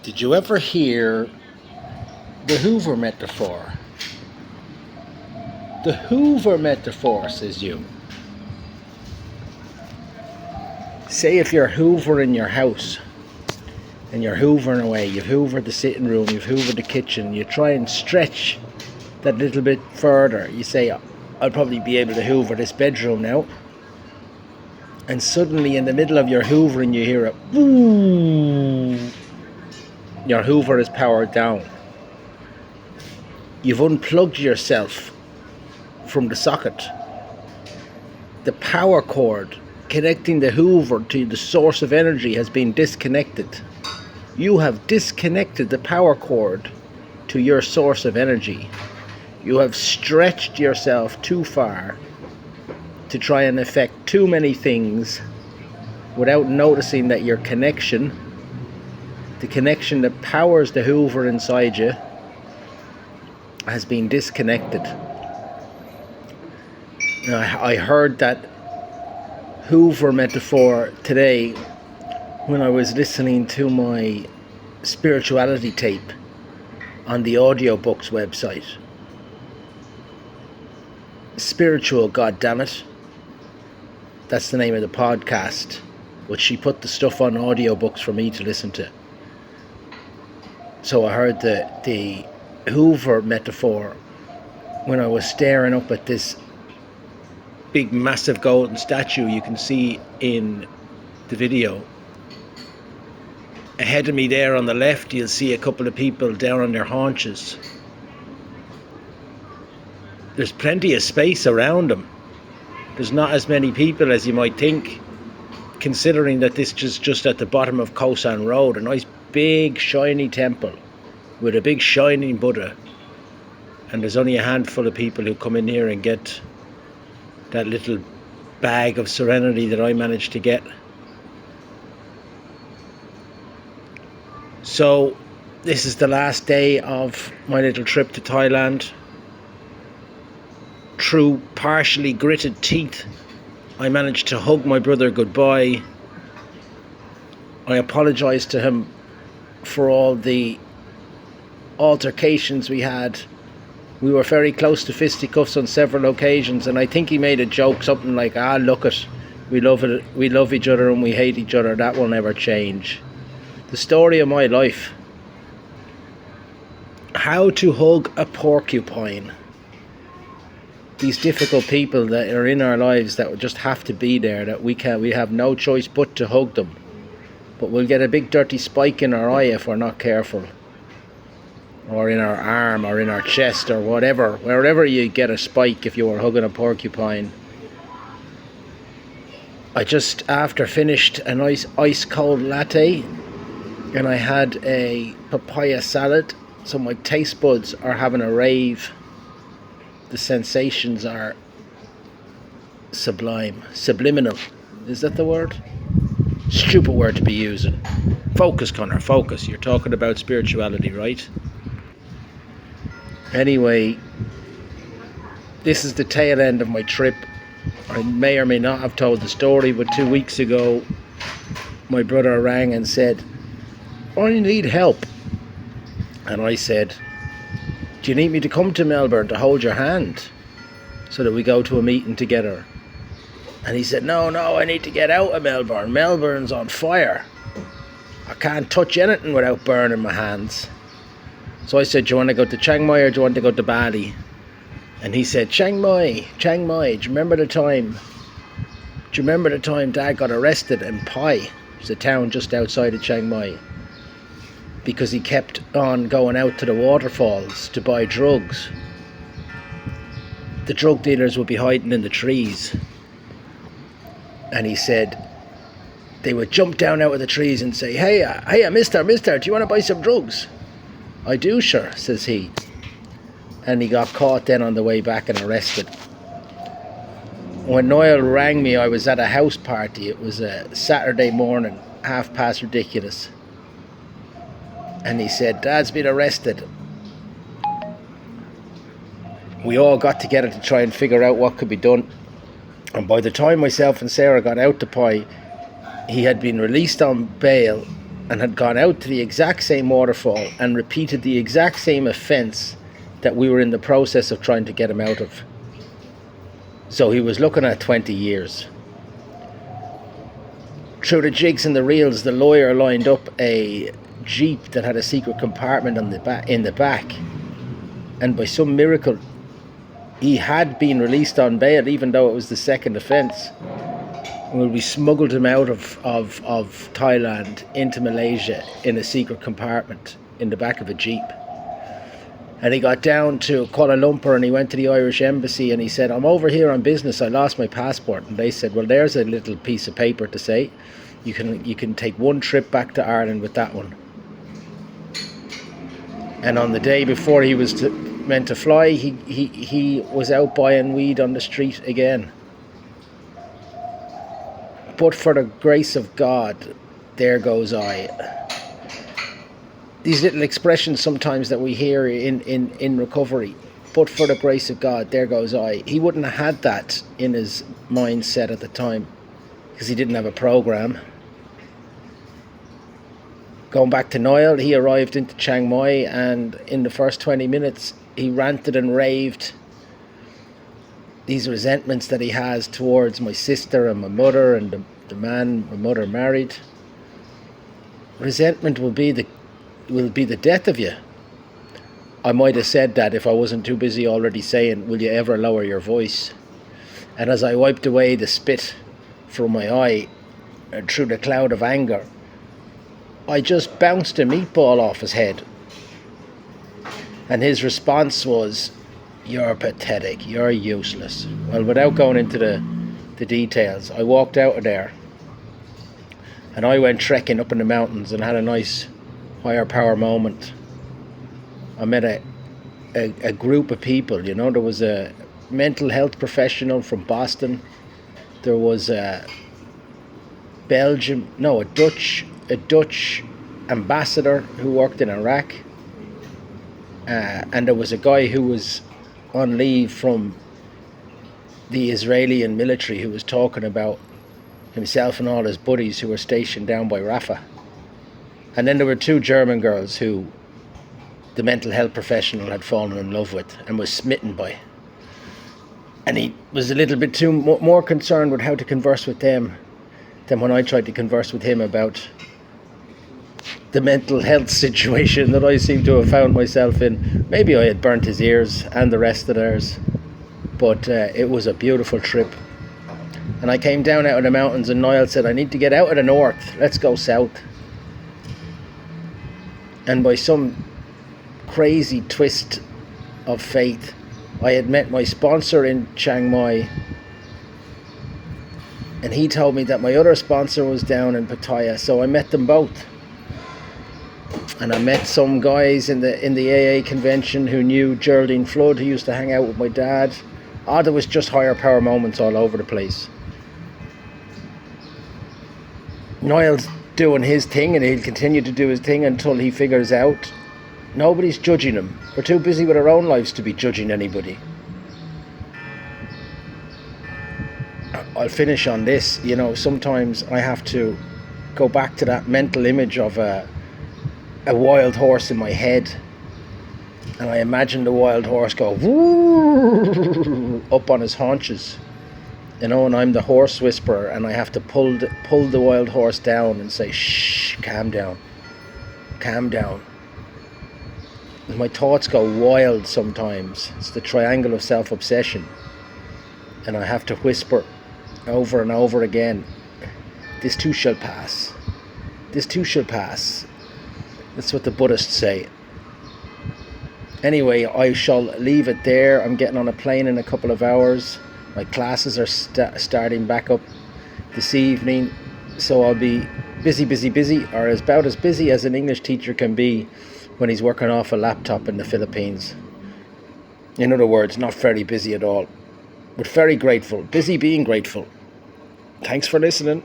Did you ever hear the Hoover metaphor? The Hoover metaphor, says you. Say if you're hoovering your house and you're hoovering away, you've hoovered the sitting room, you've hoovered the kitchen, you try and stretch that little bit further. You say, I'll probably be able to hoover this bedroom now. And suddenly in the middle of your hoovering you hear a boom. Your hoover is powered down. You've unplugged yourself from the socket. The power cord connecting the hoover to the source of energy has been disconnected. You have disconnected the power cord to your source of energy. You have stretched yourself too far to try and affect too many things without noticing that your connection, the connection that powers the hoover inside you, has been disconnected. Now, I heard that Hoover metaphor today when I was listening to my spirituality tape on the audiobooks website. Spiritual, goddammit. That's the name of the podcast. But she put the stuff on audiobooks for me to listen to. So I heard the Hoover metaphor when I was staring up at this big massive golden statue you can see in the video. Ahead of me there on the left you'll see a couple of people down on their haunches. There's plenty of space around them. There's not as many people as you might think, considering that this is just at the bottom of Kosan Road, a nice big shiny temple with a big shining Buddha, and there's only a handful of people who come in here and get that little bag of serenity that I managed to get. So this is the last day of my little trip to Thailand. Through partially gritted teeth, I managed to hug my brother goodbye. I apologised to him for all the altercations we had. We were very close to fisticuffs on several occasions, and I think he made a joke, something like, look it, we love each other and we hate each other, that will never change. The story of my life. How to hug a porcupine. These difficult people that are in our lives that just have to be there, that we have no choice but to hug them. But we'll get a big dirty spike in our eye if we're not careful. Or in our arm, or in our chest, or whatever. Wherever you get a spike if you were hugging a porcupine. I just, after finished a nice ice cold latte, and I had a papaya salad, so my taste buds are having a rave. The sensations are sublime. Subliminal. Is that the word? Stupid word to be using. Focus, Connor, focus. You're talking about spirituality, right? Anyway, this is the tail end of my trip. I may or may not have told the story, but 2 weeks ago, my brother rang and said, I need help. And I said, do you need me to come to Melbourne to hold your hand so that we go to a meeting together? And he said, no, I need to get out of Melbourne. Melbourne's on fire. I can't touch anything without burning my hands. So I said, do you want to go to Chiang Mai or do you want to go to Bali? And he said, Chiang Mai. Do you remember the time Dad got arrested in Pai? It's a town just outside of Chiang Mai. Because he kept on going out to the waterfalls to buy drugs. The drug dealers would be hiding in the trees. And he said, they would jump down out of the trees and say, hey, mister, do you want to buy some drugs? I do, sure, says he. And he got caught then on the way back and arrested. When Noel rang me, I was at a house party. It was a Saturday morning, past ridiculous. And he said, Dad's been arrested. We all got together to try and figure out what could be done. And by the time myself and Sarah got out to Pai, he had been released on bail and had gone out to the exact same waterfall and repeated the exact same offence that we were in the process of trying to get him out of. So he was looking at 20 years. Through the jigs and the reels, the lawyer lined up a jeep that had a secret compartment in the back, and by some miracle he had been released on bail, even though it was the second offence. We smuggled him out of Thailand into Malaysia in a secret compartment in the back of a jeep. And he got down to Kuala Lumpur and he went to the Irish embassy and he said, I'm over here on business, I lost my passport. And they said, well, there's a little piece of paper to say you can take one trip back to Ireland with that one. And on the day before he was meant to fly, he was out buying weed on the street again. But for the grace of God, there goes I. These little expressions sometimes that we hear in recovery. But for the grace of God, there goes I. He wouldn't have had that in his mindset at the time because he didn't have a program. Going back to Niall, he arrived into Chiang Mai and in the first 20 minutes he ranted and raved these resentments that he has towards my sister and my mother and the man my mother married. Resentment will be the death of you. I might have said that if I wasn't too busy already saying, will you ever lower your voice? And as I wiped away the spit from my eye and through the cloud of anger, I just bounced a meatball off his head. And his response was, you're pathetic, you're useless. Well, without going into the details, I walked out of there and I went trekking up in the mountains and had a nice higher power moment. I met a group of people, you know. There was a mental health professional from Boston. There was a Dutch ambassador who worked in Iraq. And there was a guy who was on leave from the Israeli military who was talking about himself and all his buddies who were stationed down by Rafah. And then there were two German girls who the mental health professional had fallen in love with and was smitten by. And he was a little bit more concerned with how to converse with them than when I tried to converse with him about the mental health situation that I seem to have found myself in. Maybe I had burnt his ears and the rest of theirs, but it was a beautiful trip. And I came down out of the mountains and Niall said, I need to get out of the north, let's go south. And by some crazy twist of fate, I had met my sponsor in Chiang Mai, and he told me that my other sponsor was down in Pattaya, so I met them both. And I met some guys in the AA convention who knew Geraldine Flood, who used to hang out with my dad. There was just higher power moments all over the place. Niall's doing his thing and he'll continue to do his thing until he figures out nobody's judging him. We're too busy with our own lives to be judging anybody. I'll finish on this. You know, sometimes I have to go back to that mental image of a wild horse in my head, and I imagine the wild horse go woo up on his haunches, you know, and I'm the horse whisperer and I have to pull the wild horse down and say, shh, calm down. And my thoughts go wild sometimes. It's the triangle of self-obsession, and I have to whisper over and over again, this too shall pass, this too shall pass. That's what the Buddhists say. Anyway, I shall leave it there. I'm getting on a plane in a couple of hours. My classes are starting back up this evening, so I'll be busy, or about as busy as an English teacher can be when he's working off a laptop in the Philippines. In other words, not very busy at all, but very grateful. Busy being grateful. Thanks for listening.